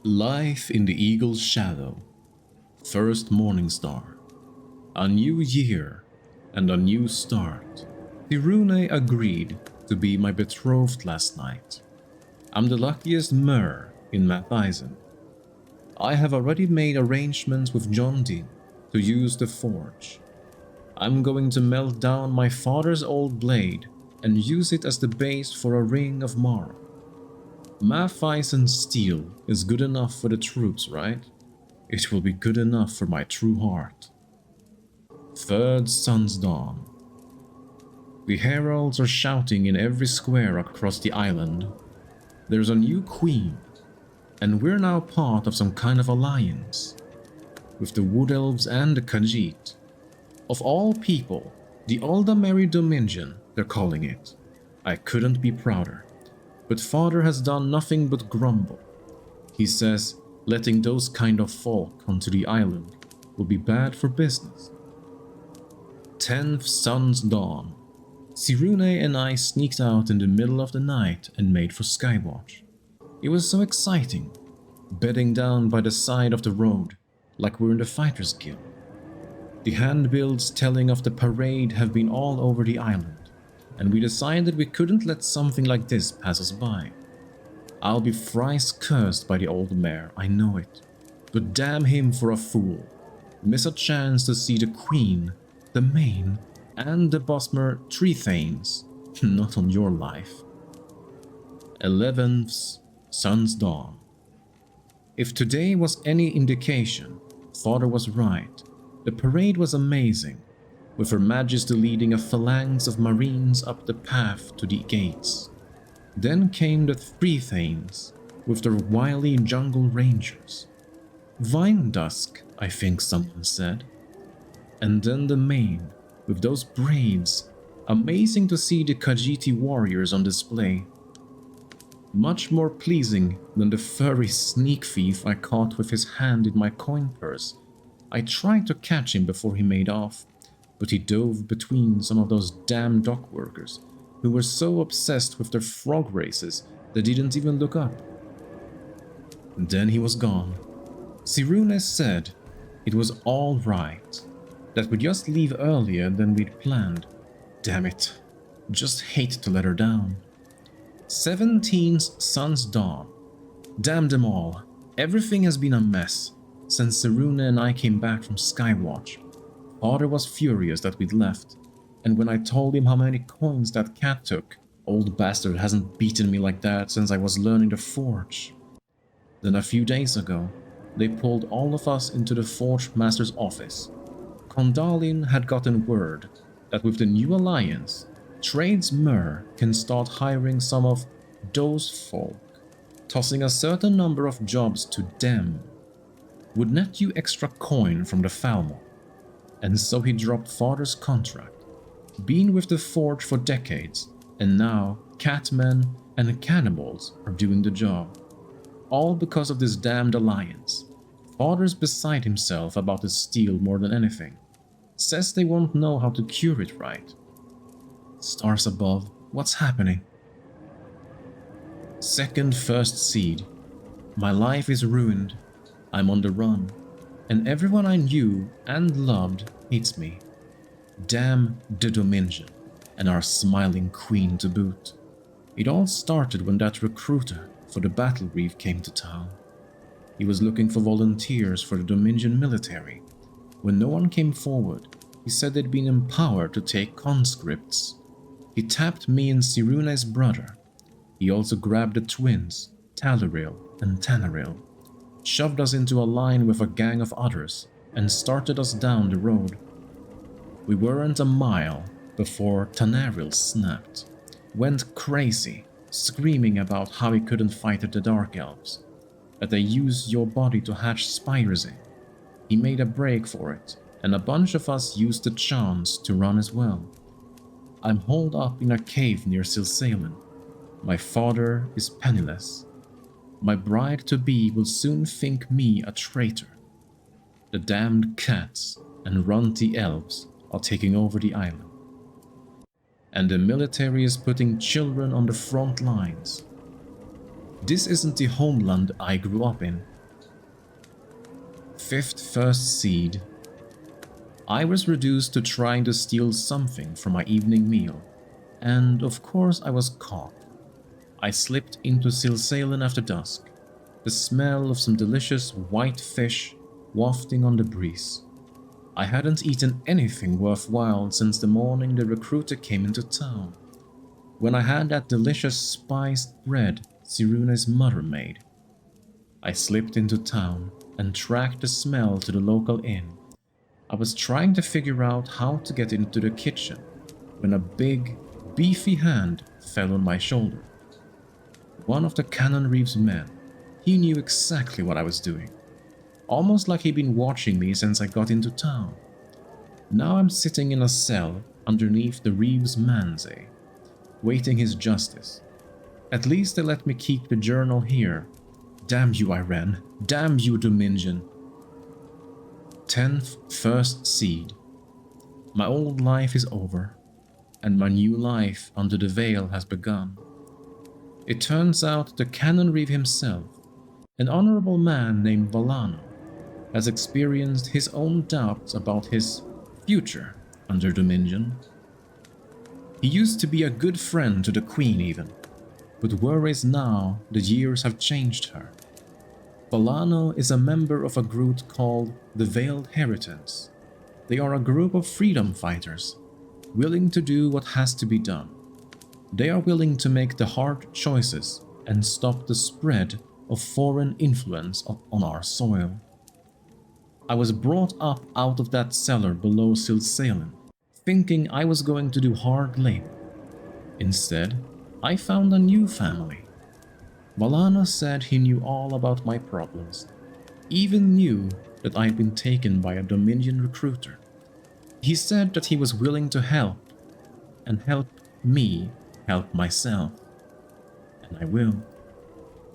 Life in the eagle's shadow. First morning star. A new year and a new start. 𝕱𝖈 agreed to be my betrothed last night. I'm the luckiest 𝕲 in Mathisen. I have already made arrangements with John Dean to use the forge. I'm going to melt down my father's old blade and use it as the base for a ring of marl. Mathisen steel is good enough for the troops, right? It will be good enough for my true heart. Third sun's dawn. The heralds are shouting in every square across the island. There's a new queen, and we're now part of some kind of alliance with the wood elves and the 𝕾𝖔𝖈. Of all people, the 𝕾𝖈 they're calling it. I couldn't be prouder. But father has done nothing but grumble. He says letting those kind of folk onto the island will be bad for business. 10th sun's dawn. 𝕱𝖈 and I sneaked out in the middle of the night and made for Skywatch. It was so exciting, bedding down by the side of the road like we're in the Fighters Guild. The handbills telling of the parade have been all over the island, and we decided we couldn't let something like this pass us by. I'll be thrice cursed by the old 𝕲, I know it, but damn him for a fool. Miss a chance to see the Queen, the Main, and the Bosmer 3 thanes. Not on your life. 11th sun's dawn. If today was any indication, father was right. The parade was amazing, with Her Majesty leading a phalanx of marines up the path to the gates. Then came the 3 thanes, with their wily jungle rangers. Vine dusk, I think someone said. And then the Main, with those braves. Amazing to see the 𝕾𝖈 warriors on display. Much more pleasing than the furry sneak thief I caught with his hand in my coin purse. I tried to catch him before he made off, but he dove between some of those damn dock workers who were so obsessed with their frog races they didn't even look up. And then he was gone. 𝕱𝖈 said it was all right, that we'd just leave earlier than we'd planned. Damn it, just hate to let her down. 17th sun's dawn. Damn them all, everything has been a mess since 𝕱𝖈 and I came back from Skywatch. Father was furious that we'd left, and when I told him how many coins that cat took, old bastard hasn't beaten me like that since I was learning the forge. Then a few days ago, they pulled all of us into the Forge Master's office. Condalin had gotten word that with the new alliance, Trades 𝕲 can start hiring some of those folk, tossing a certain number of jobs to them. Would net you extra coin from the Falmouth. And so he dropped father's contract, been with the forge for decades, and now catmen and cannibals are doing the job. All because of this damned alliance. Father's beside himself about the steel more than anything. Says they won't know how to cure it right. Stars above, what's happening? Second first seed. My life is ruined. I'm on the run, and everyone I knew and loved hates me. Damn the 𝕾𝖈, and our smiling queen to boot. It all started when that recruiter for the battle reef came to town. He was looking for volunteers for the 𝕾𝖈 military. When no one came forward, he said they'd been empowered to take conscripts. He tapped me and 𝕱𝖈's brother. He also grabbed the twins, Talaril and Tanaril, shoved us into a line with a gang of others, and started us down the road. We weren't a mile before Tanaril snapped, went crazy, screaming about how he couldn't fight the Dark Elves, that they use your body to hatch spires in. He made a break for it, and a bunch of us used the chance to run as well. I'm holed up in a cave near Silsalen. My father is penniless. My bride-to-be will soon think me a traitor. The damned cats and runty elves are taking over the island. And the military is putting children on the front lines. This isn't the homeland I grew up in. Fifth first seed. I was reduced to trying to steal something from my evening meal, and of course I was caught. I slipped into 𝕈𝖈𝖎 after dusk, the smell of some delicious white fish wafting on the breeze. I hadn't eaten anything worthwhile since the morning the recruiter came into town, when I had that delicious spiced bread Sirune's mother made. I slipped into town and tracked the smell to the local inn. I was trying to figure out how to get into the kitchen when a big, beefy hand fell on my shoulder. One of the 𝕾𝖈𝖎𝖆𝖑𝖘's men. He knew exactly what I was doing, almost like he'd been watching me since I got into town. Now I'm sitting in a cell underneath the 𝕱𝖆𝖈𝖎𝖆𝑑𝖘, waiting his justice. At least they let me keep the journal here. Damn you, Auridon. Damn you, Dominion. 10th first seed. My old life is over, and my new life under the veil has begun. It turns out the 𝕾𝖈𝖎𝖆𝖆𝖑 himself, an honorable man named Vallano, has experienced his own doubts about his future under Dominion. He used to be a good friend to the Queen even, but worries now the years have changed her. Vallano is a member of a group called the Veiled Heritance. They are a group of freedom fighters, willing to do what has to be done. They are willing to make the hard choices and stop the spread of foreign influence on our soil. I was brought up out of that cellar below 𝕈𝖈𝖎𝖆𝖏, thinking I was going to do hard labor. Instead, I found a new family. Vallano said he knew all about my problems, even knew that I'd been taken by a Dominion recruiter. He said that he was willing to help, and help me help myself. And I will.